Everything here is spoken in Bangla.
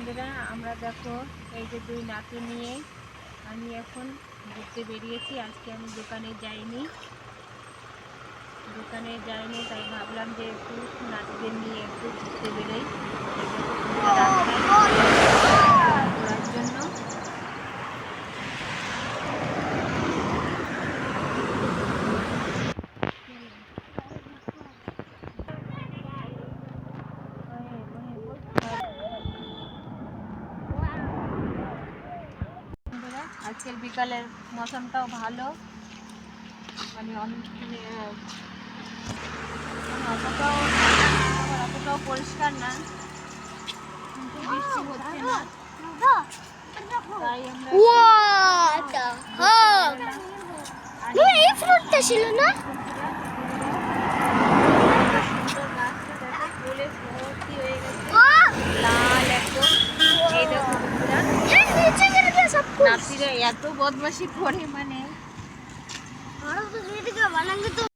বন্ধুরা, আমরা দেখো এই যে দুই নাতু নিয়ে আমি এখন ঘুরতে বেরিয়েছি। আজকে আমি দোকানে যাইনি, তাই ভাবলাম যে একটু নাতিদের নিয়ে একটু ঘুরতে বেরোই। এই দেখো বন্ধুরা, রাস্তায় ঘোরার জন্য। আজকের বিকালের মৌসুমটাও ভালো, মানে অতটাও পরিষ্কার না, কিন্তু বৃষ্টি হচ্ছে না, তাই আমরা এই ফ্রুটটা ছিল না? সুন্দর গাছটা দেখো ফুলে ভর্তি হয়ে গেছে, লাল একদম। এই দেখো বন্ধুরা, নাতিরা এত বদমাশি করে, মানে